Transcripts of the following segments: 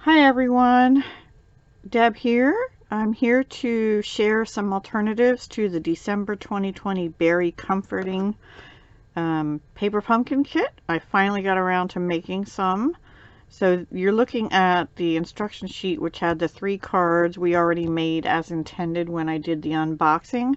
Hi everyone, Deb here. I'm here to share some alternatives to the December 2020 Beary Comforting paper pumpkin kit. I finally got around to making some. So you're looking at the instruction sheet, which had the 3 cards we already made as intended when I did the unboxing,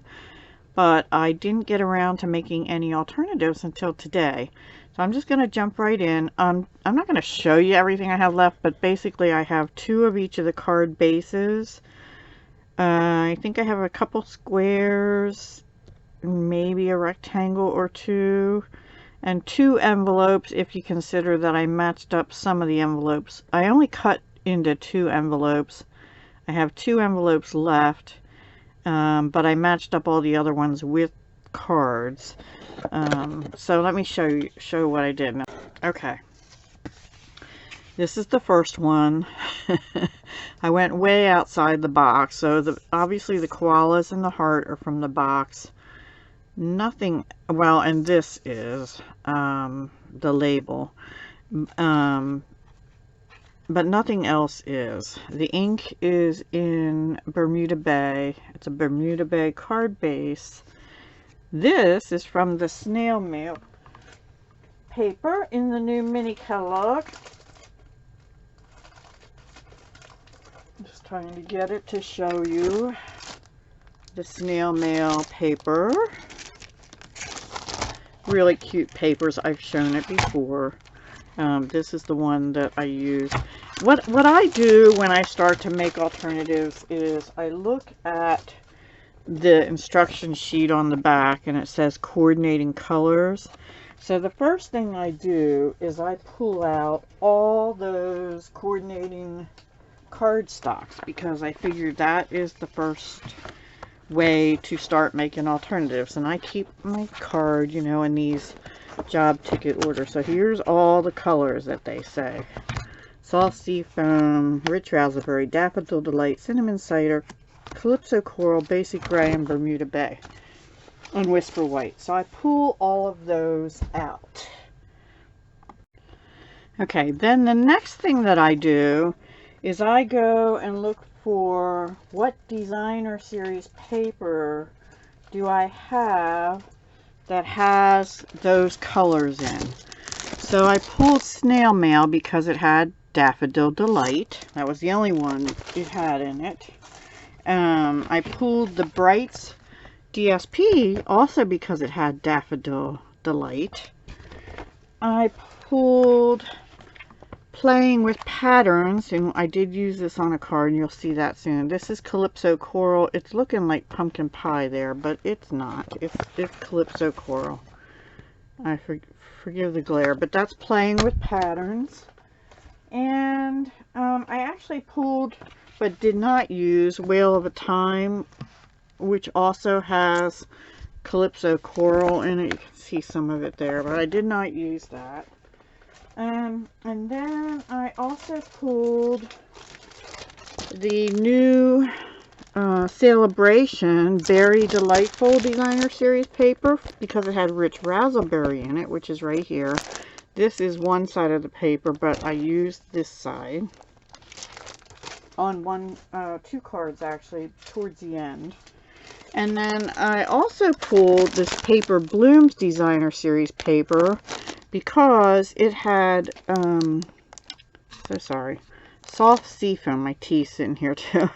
but I didn't get around to making any alternatives until today. So I'm just going to jump right in. I'm not going to show you everything I have left, but basically I have 2 of each of the card bases. I think I have a couple squares, maybe a rectangle or 2, and 2 envelopes if you consider that I matched up some of the envelopes. I only cut into 2 envelopes. I have 2 envelopes left, but I matched up all the other ones with cards. So let me show what I did. Okay, this is the first one. I went way outside the box. So obviously the koalas and the heart are from the box. Nothing, well, and this is the label, but nothing else is. The ink is in Bermuda Bay. It's a Bermuda Bay card base. This is from the snail mail paper in the new mini catalog. I'm just trying to get it to show you the snail mail paper. Really cute papers. I've shown it before. This is the one that I use. What I do when I start to make alternatives is I look at the instruction sheet on the back and it says coordinating colors. So the first thing I do is I pull out all those coordinating card stocks because I figured that is the first way to start making alternatives. And I keep my card, you know, in these job ticket order. So here's all the colors that they say: soft sea foam, rich raspberry, daffodil delight, cinnamon cider, Calypso Coral, Basic Gray, and Bermuda Bay, and Whisper White. So I pull all of those out. Okay, then the next thing that I do is I go and look for what designer series paper do I have that has those colors in. So I pulled Snail Mail because it had Daffodil Delight. That was the only one it had in it. I pulled the Brights DSP also because it had Daffodil Delight. I pulled Playing with Patterns, and I did use this on a card, and you'll see that soon. This is Calypso Coral. It's looking like pumpkin pie there, but it's not. It's Calypso Coral. I forgive the glare, but that's Playing with Patterns. And I actually pulled, but did not use, Whale of a Time, which also has Calypso Coral in it. You can see some of it there, but I did not use that. And then I also pulled the new Celebration Berry Delightful Designer Series paper because it had rich raspberry in it, which is right here. This is one side of the paper, but I used this side on 2 cards actually towards the end. And then I also pulled this paper Blooms Designer Series paper because it had soft sea foam. My tea's sitting here too.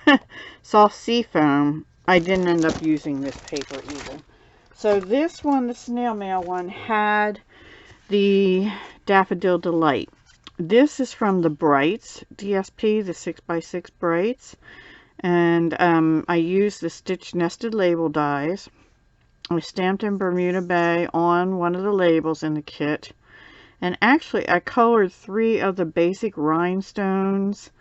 Soft sea foam. I didn't end up using this paper either. So this one, the snail mail one, had the Daffodil Delight. This is from the Brights DSP, the 6x6 Brights, and I used the stitch nested label dies. I stamped in Bermuda Bay on one of the labels in the kit, and actually I colored 3 of the basic rhinestones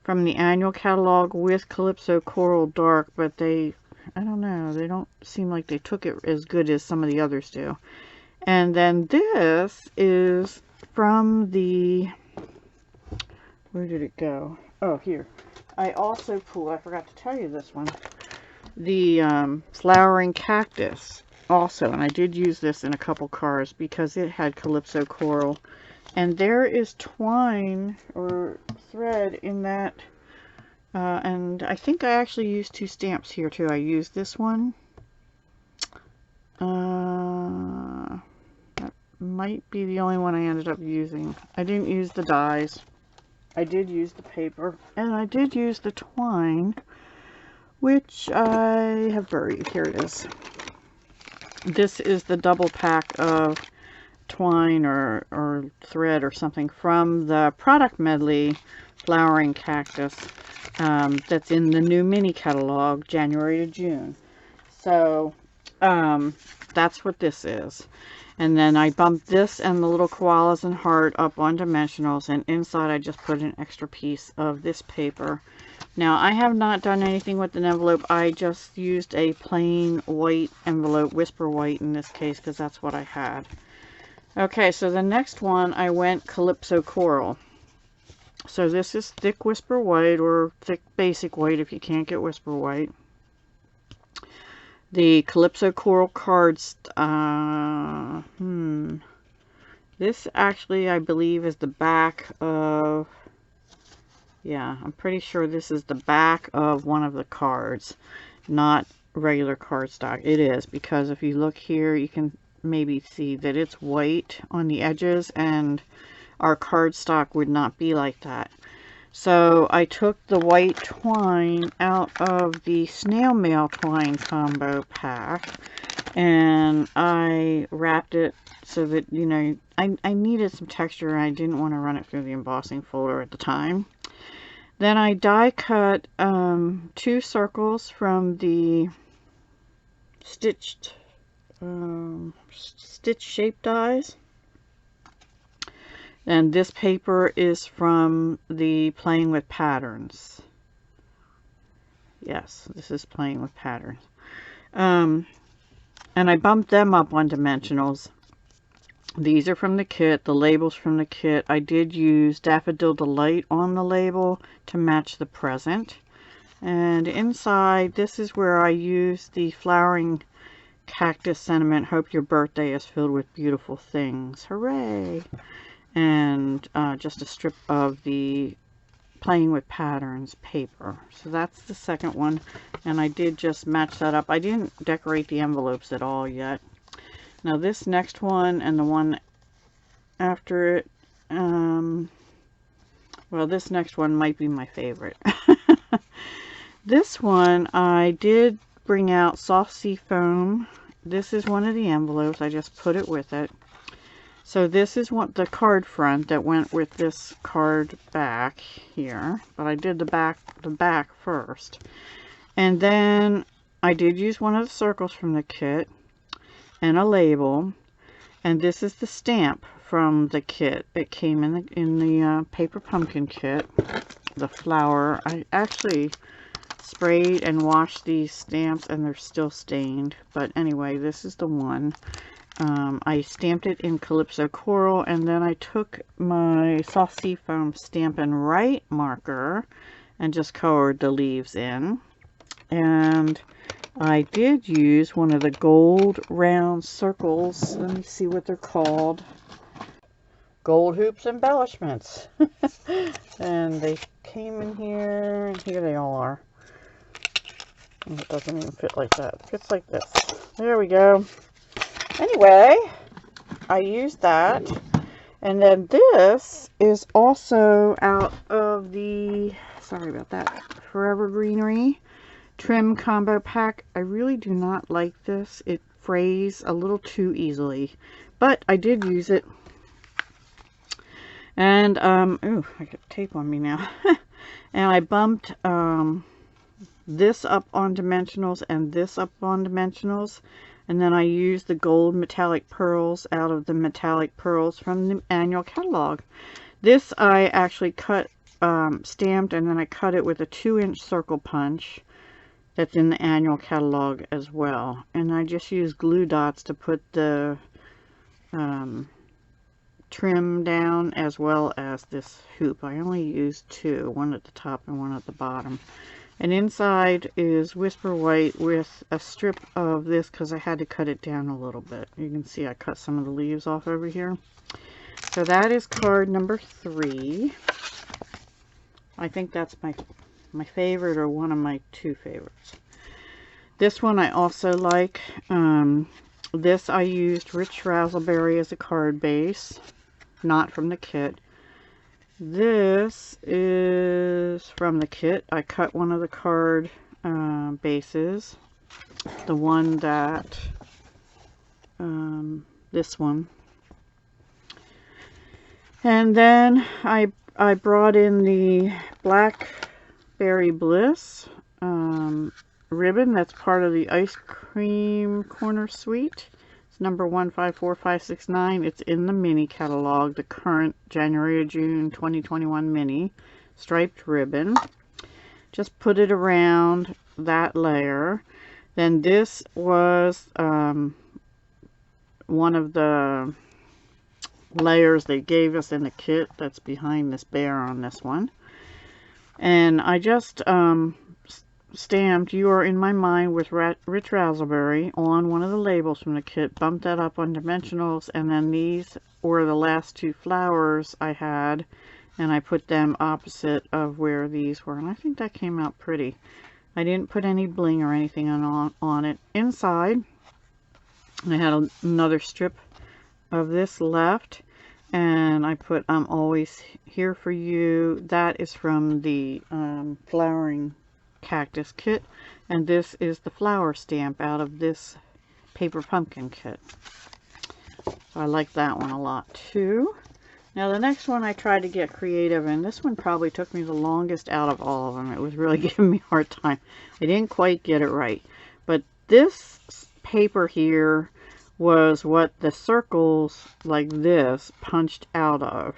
from the annual catalog with Calypso Coral Dark, but I don't know, they don't seem like they took it as good as some of the others do. And then this is from the, where did it go? Oh, here. I also pulled, I forgot to tell you this one, the Flowering Cactus also, and I did use this in a couple cards because it had Calypso Coral And there is twine or thread in that. And I think I actually used 2 stamps here too. I used this one. That might be the only one I ended up using. I didn't use the dies. I did use the paper, and I did use the twine, which I have buried. Here it is. This is the double pack of twine or thread or something from the product medley flowering cactus that's in the new mini catalog, January to June. So that's what this is. And then I bumped this and the little koalas and heart up on dimensionals, and inside I just put an extra piece of this paper. Now, I have not done anything with an envelope. I just used a plain white envelope, Whisper White in this case, because that's what I had. Okay, so the next one I went Calypso Coral. So this is thick Whisper White, or thick basic white if you can't get Whisper White. The Calypso Coral cards, this actually I believe is the back of, yeah, I'm pretty sure this is the back of one of the cards, not regular cardstock. It is, because if you look here, you can maybe see that it's white on the edges, and our cardstock would not be like that. So I took the white twine out of the snail mail twine combo pack, and I wrapped it so that, you know, I needed some texture, and I didn't want to run it through the embossing folder at the time. Then I die cut 2 circles from the stitch shape dies. And this paper is from the Playing with Patterns. Yes, this is Playing with Patterns. And I bumped them up on dimensionals. These are from the kit, the labels from the kit. I did use Daffodil Delight on the label to match the present. And inside, this is where I used the flowering cactus sentiment, hope your birthday is filled with beautiful things. Hooray! And just a strip of the Playing with Patterns paper. So that's the second one, and I did just match that up. I didn't decorate the envelopes at all yet. Now this next one and the one after it, well, this next one might be my favorite. This one I did bring out soft sea foam. This is one of the envelopes. I just put it with it. So this is what the card front that went with this card back here, but I did the back first. And then I did use one of the circles from the kit and a label, and this is the stamp from the kit. It came in the paper pumpkin kit, the flower. I actually sprayed and washed these stamps and they're still stained, but anyway, this is the one. I stamped it in Calypso Coral, and then I took my soft sea foam Stampin' Right marker and just colored the leaves in. And I did use one of the gold round circles. Let me see what they're called. Gold Hoops Embellishments. And they came in here, and here they all are. And it doesn't even fit like that. It fits like this. There we go. Anyway, I used that, and then this is also out of the, sorry about that, Forever Greenery trim combo pack. I really do not like this. It frays a little too easily, but I did use it. And ooh, I got tape on me now. And I bumped this up on dimensionals and this up on dimensionals. And then I used the gold metallic pearls out of the metallic pearls from the annual catalog. This I actually cut, stamped, and then I cut it with a 2-inch circle punch that's in the annual catalog as well. And I just used glue dots to put the trim down, as well as this hoop. I only used 2, one at the top and one at the bottom. And inside is Whisper White with a strip of this because I had to cut it down a little bit. You can see I cut some of the leaves off over here. So that is card number 3. I think that's my favorite, or one of my 2 favorites. This one I also like. This I used Rich Razzleberry as a card base, not from the kit. This is from the kit. I cut one of the card bases, the one that, this one. And then I brought in the Blackberry Bliss ribbon. That's part of the Ice Cream Corner Suite. It's number 154569. It's in the mini catalog, the current January to June 2021 mini striped ribbon. Just put it around that layer. Then this was one of the layers they gave us in the kit that's behind this bear on this one. And I just stamped "You Are in My Mind" with Rich Razzleberry on one of the labels from the kit, bumped that up on dimensionals, and then these were the last 2 flowers I had, and I put them opposite of where these were, and I think that came out pretty. I didn't put any bling or anything on it. Inside, I had another strip of this left, and I put "I'm always here for you." That is from the flowering cactus kit, and this is the flower stamp out of this paper pumpkin kit. So I like that one a lot too. Now the next one I tried to get creative, and this one probably took me the longest out of all of them. It was really giving me a hard time. I didn't quite get it right, but this paper here was what the circles like this punched out of.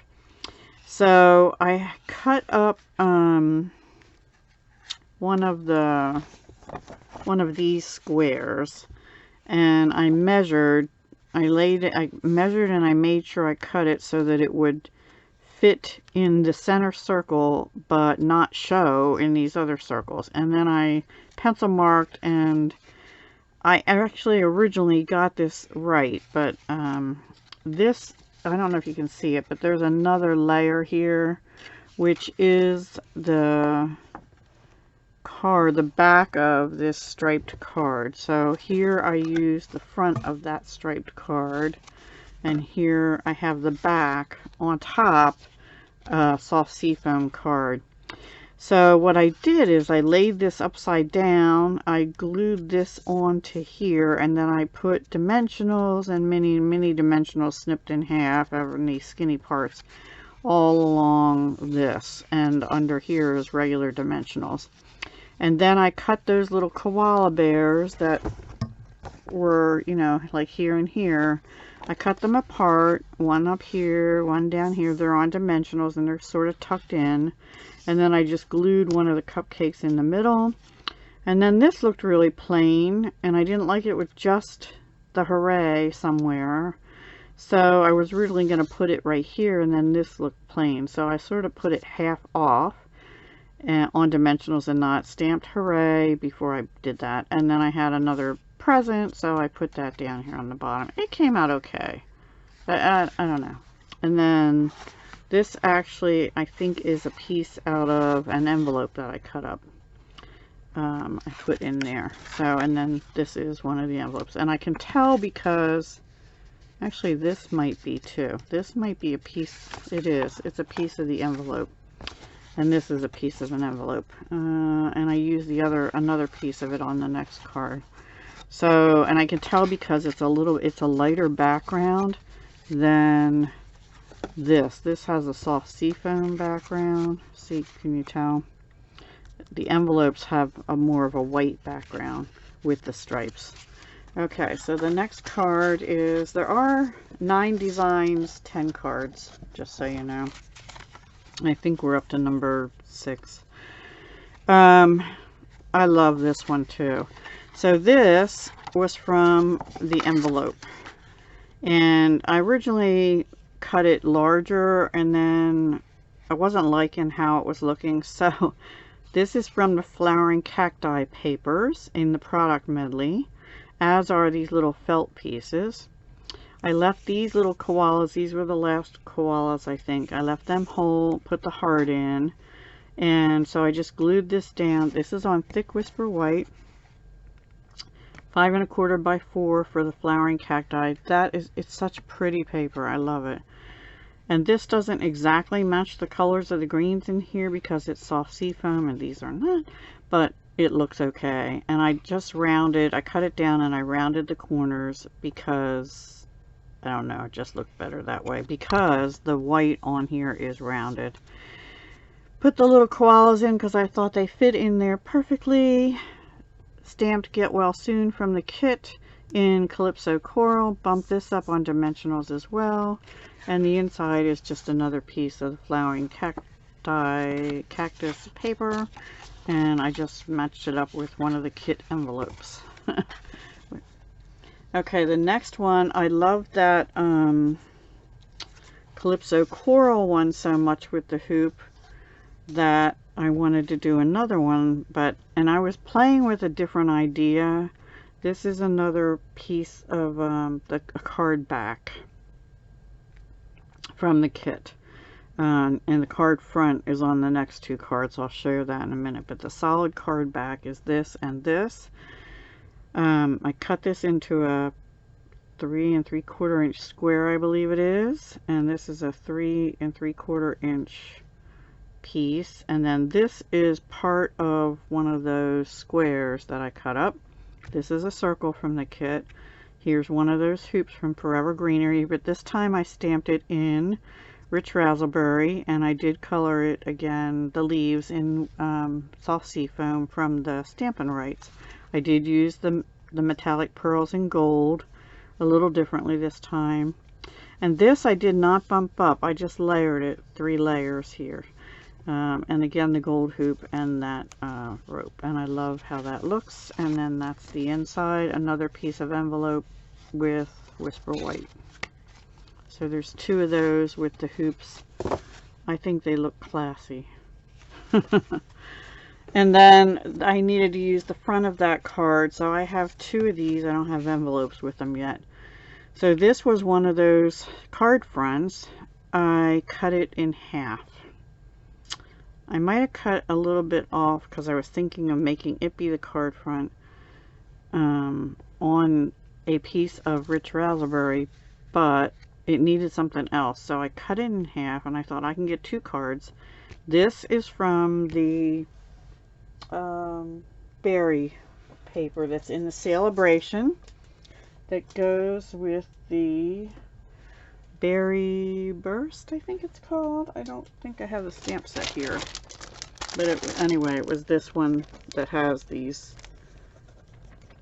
So I cut up one of these squares, and I measured. I measured and I made sure I cut it so that it would fit in the center circle but not show in these other circles. And then I pencil marked, and I actually originally got this right, but this, I don't know if you can see it, but there's another layer here, which is the card, the back of this striped card. So here I use the front of that striped card, and here I have the back on top, soft seafoam card. So what I did is I laid this upside down, I glued this onto here, and then I put dimensionals and mini dimensionals snipped in half over these skinny parts all along this, and under here is regular dimensionals. And then I cut those little koala bears that were, you know, like here and here. I cut them apart, one up here, one down here. They're on dimensionals and they're sort of tucked in. And then I just glued one of the cupcakes in the middle. And then this looked really plain, and I didn't like it with just the hooray somewhere. So I was originally going to put it right here, and then this looked plain. So I sort of put it half off and on dimensionals and not stamped hooray before I did that. And then I had another present, so I put that down here on the bottom. It came out okay. I don't know. And then this actually, I think, is a piece out of an envelope that I cut up. I put in there. So, and then this is one of the envelopes. And I can tell because, actually this might be too. This might be a piece, it is. It's a piece of the envelope. And this is a piece of an envelope. And I use another piece of it on the next card. So, and I can tell because it's a lighter background than this. This has a soft seafoam background. See, can you tell? The envelopes have more of a white background with the stripes. Okay, so the next card is, there are 9 designs, 10 cards, just so you know. I think we're up to number 6. I love this one too. So this was from the envelope, and I originally cut it larger, and then I wasn't liking how it was looking, so this is from the Flowering Cacti papers in the product medley, as are these little felt pieces. I left these little koalas, these were the last koalas I think. I left them whole, put the heart in, and so I just glued this down. This is on thick whisper white, 5 1/4 by 4 for the flowering cacti. It's such pretty paper, I love it. And this doesn't exactly match the colors of the greens in here because it's soft seafoam and these are not, but it looks okay. And I just rounded, I cut it down and I rounded the corners because, I don't know, it just looked better that way because the white on here is rounded. Put the little koalas in because I thought they fit in there perfectly. Stamped Get Well Soon from the kit in Calypso Coral. Bump this up on dimensionals as well. And the inside is just another piece of the flowering cactus paper. And I just matched it up with one of the kit envelopes. Okay, the next one, I love that Calypso Coral one so much with the hoop that I wanted to do another one, and I was playing with a different idea. This is another piece of a card back from the kit. And the card front is on the next two cards. I'll show you that in a minute. But the solid card back is this and this. I cut this into a 3 3/4 inch square, I believe it is. And this is a 3 3/4 inch piece. And then this is part of one of those squares that I cut up. This is a circle from the kit. Here's one of those hoops from Forever Greenery, but this time I stamped it in Rich Razzleberry, and I did color it again, the leaves, in soft seafoam from the Stampin' Rights. I did use the metallic pearls in gold, a little differently this time. And this I did not bump up, I just layered it, 3 layers here. And again, the gold hoop and that rope, and I love how that looks. And then that's the inside, another piece of envelope with whisper white. So there's 2 of those with the hoops. I think they look classy. And then I needed to use the front of that card, so I have 2 of these. I don't have envelopes with them yet. So this was one of those card fronts. I cut it in half. I might have cut a little bit off because I was thinking of making it be the card front on a piece of Rich Razzleberry, but it needed something else, so I cut it in half, and I thought I can get 2 cards. This is from the Beary paper that's in the Celebration that goes with the Beary Burst, I think it's called. I don't think I have the stamp set here, but anyway, it was this one that has these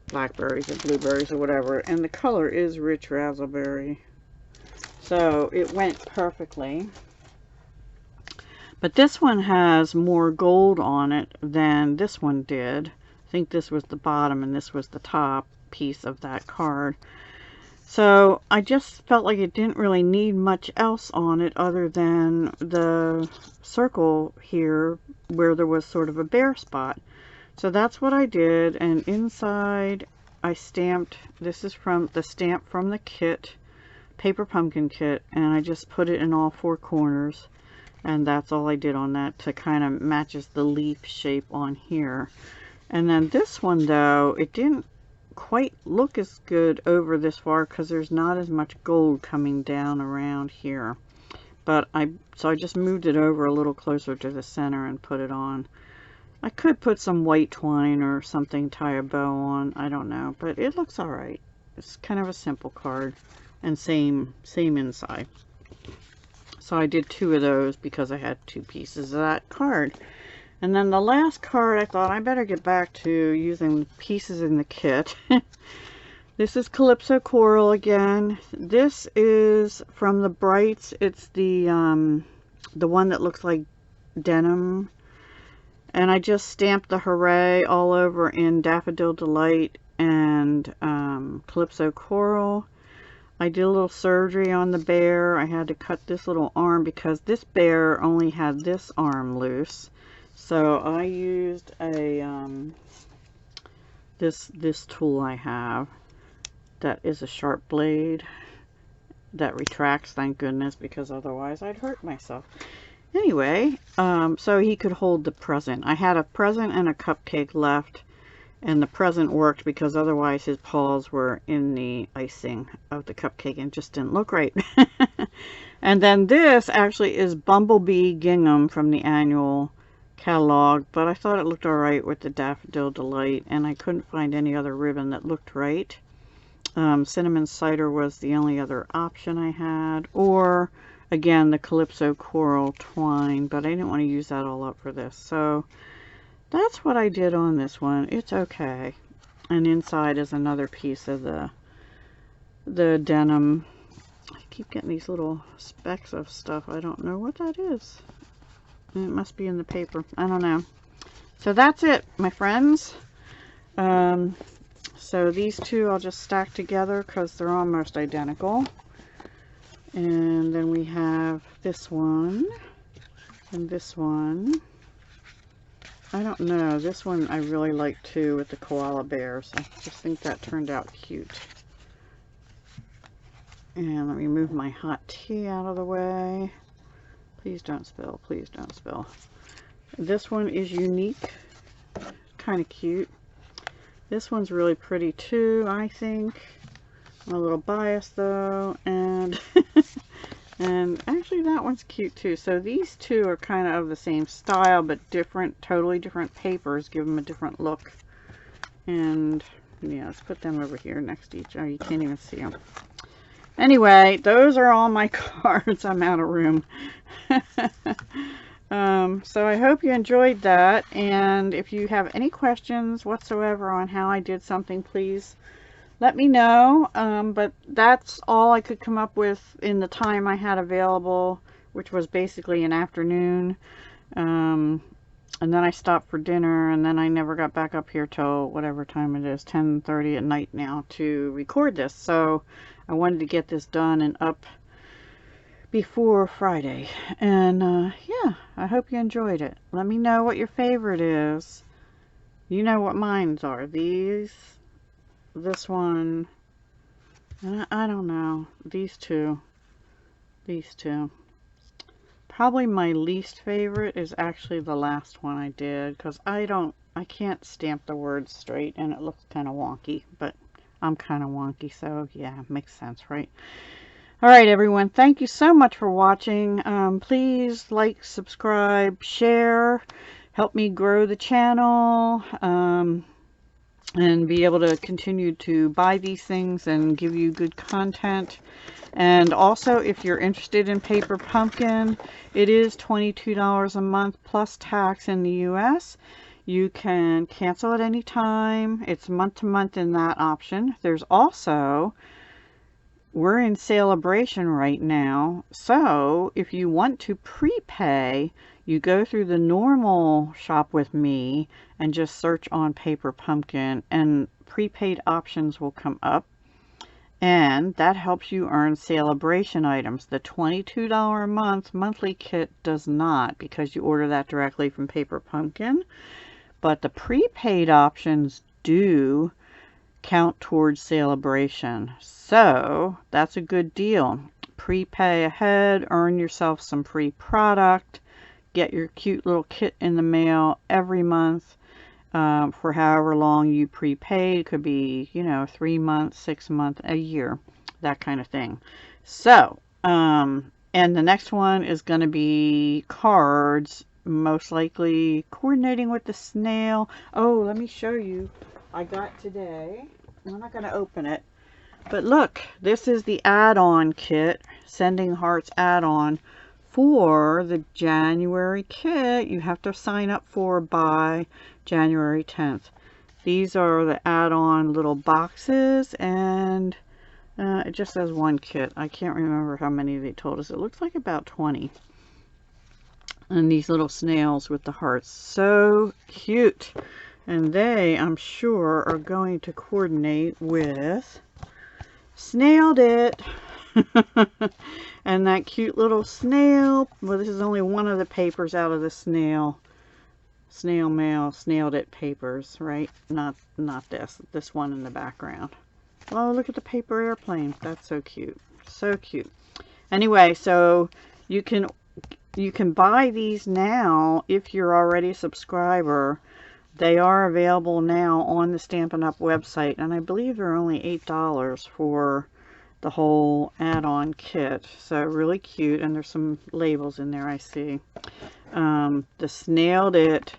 blackberries or blueberries or whatever, and the color is Rich Razzleberry. So it went perfectly. But this one has more gold on it than this one did. I think this was the bottom and this was the top piece of that card. So I just felt like it didn't really need much else on it other than the circle here where there was sort of a bare spot. So that's what I did, and inside I stamped, this is from the stamp from the kit, Paper Pumpkin Kit, and I just put it in all 4 corners, and that's all I did on that to kind of matches the leaf shape on here. And then this one though, it didn't quite look as good over this far because there's not as much gold coming down around here. But so I just moved it over a little closer to the center and put it on. I could put some white twine or something, tie a bow on, I don't know, but it looks alright. It's kind of a simple card, and same inside. So I did 2 of those because I had 2 pieces of that card. And then the last card, I thought I better get back to using pieces in the kit. This is Calypso Coral again. This is from the Brights. It's the one that looks like denim. And I just stamped the Hooray all over in Daffodil Delight and Calypso Coral. I did a little surgery on the bear. I had to cut this little arm because this bear only had this arm loose. So I used a this tool I have that is a sharp blade, that retracts, thank goodness, because otherwise I'd hurt myself. Anyway, so he could hold the present. I had a present and a cupcake left, and the present worked because otherwise his paws were in the icing of the cupcake and just didn't look right. And then this actually is Bumblebee Gingham from the annual catalog, but I thought it looked alright with the Daffodil Delight, and I couldn't find any other ribbon that looked right. Cinnamon Cider was the only other option I had, or again the Calypso Coral Twine, but I didn't want to use that all up for this, so that's what I did on this one. It's okay. And inside is another piece of the denim. I keep getting these little specks of stuff. I don't know what that is. It must be in the paper. I don't know. So that's it, my friends. So these two I'll just stack together because they're almost identical. And then we have this one and this one. I don't know. This one I really like too with the koala bears. I just think that turned out cute. And let me move my hot tea out of the way. Please don't spill. Please don't spill. This one is unique. Kind of cute. This one's really pretty too, I think. I'm a little biased though. And and actually that one's cute too. So these two are kind of the same style but different, totally different papers. Give them a different look. And yeah, let's put them over here next to each other. You can't even see them. Anyway, those are all my cards. I'm out of room. So I hope you enjoyed that, and if you have any questions whatsoever on how I did something, please let me know. But that's all I could come up with in the time I had available, which was basically an afternoon. And then I stopped for dinner, and then I never got back up here till whatever time it is, 10:30 at night now, to record this. So I wanted to get this done and up before Friday. And yeah, I hope you enjoyed it. Let me know what your favorite is. You know what mine are. These, this one, and I don't know. These two. Probably my least favorite is actually the last one I did, because I can't stamp the words straight and it looks kind of wonky, but I'm kind of wonky, so yeah, makes sense, right? Alright everyone, thank you so much for watching. Please like, subscribe, share, help me grow the channel, and be able to continue to buy these things and give you good content. And also, if you're interested in Paper Pumpkin, it is $22 a month plus tax in the US. You can cancel at any time. It's month to month in that option. There's also, we're in celebration right now, so if you want to prepay, you go through the normal shop with me and just search on Paper Pumpkin, and prepaid options will come up, and that helps you earn celebration items. The $22 a month monthly kit does not, because you order that directly from Paper Pumpkin, but the prepaid options do count towards celebration. So that's a good deal. Prepay ahead, earn yourself some free product, get your cute little kit in the mail every month for however long you prepaid. It could be, you know, 3 months, 6 months, a year, that kind of thing. So and the next one is going to be cards, most likely coordinating with the snail. Oh, let me show you. I got today, I'm not going to open it, but look, this is the add-on kit, Sending Hearts add-on for the January kit. You have to sign up for by January 10th. These are the add-on little boxes, and it just says one kit. I can't remember how many they told us. It looks like about 20. And these little snails with the hearts, so cute. And they, I'm sure, are going to coordinate with Snailed It. And that cute little snail. Well, this is only one of the papers out of the snail mail, Snailed It papers, right? Not this one in the background. Oh, look at the paper airplane. That's so cute. So cute. Anyway, so you can buy these now if you're already a subscriber. They are available now on the Stampin' Up! Website, and I believe they're only $8 for the whole add-on kit. So really cute, and there's some labels in there I see. The Snailed It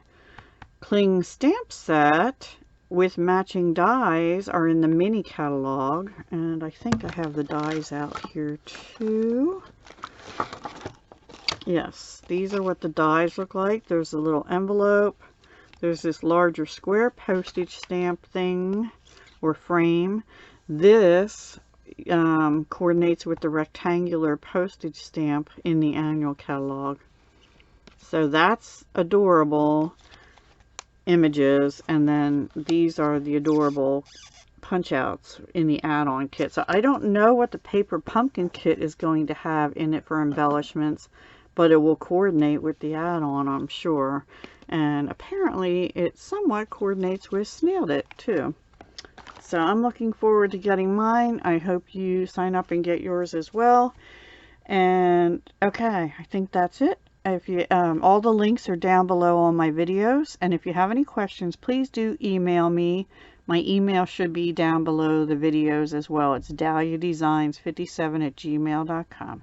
Cling Stamp Set with matching dies are in the mini catalog, and I think I have the dies out here too. Yes, these are what the dies look like. There's a little envelope. There's this larger square postage stamp thing or frame. This coordinates with the rectangular postage stamp in the annual catalog. So that's adorable images, and then these are the adorable punch outs in the add-on kit. So I don't know what the paper pumpkin kit is going to have in it for embellishments, but it will coordinate with the add-on, I'm sure. And apparently it somewhat coordinates with Snailed It too. So I'm looking forward to getting mine. I hope you sign up and get yours as well. And okay, I think that's it. If you all the links are down below on my videos, and if you have any questions, please do email me. My email should be down below the videos as well. It's DahliaDesigns57@gmail.com.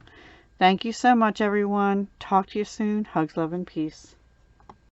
Thank you so much, everyone. Talk to you soon. Hugs, love, and peace.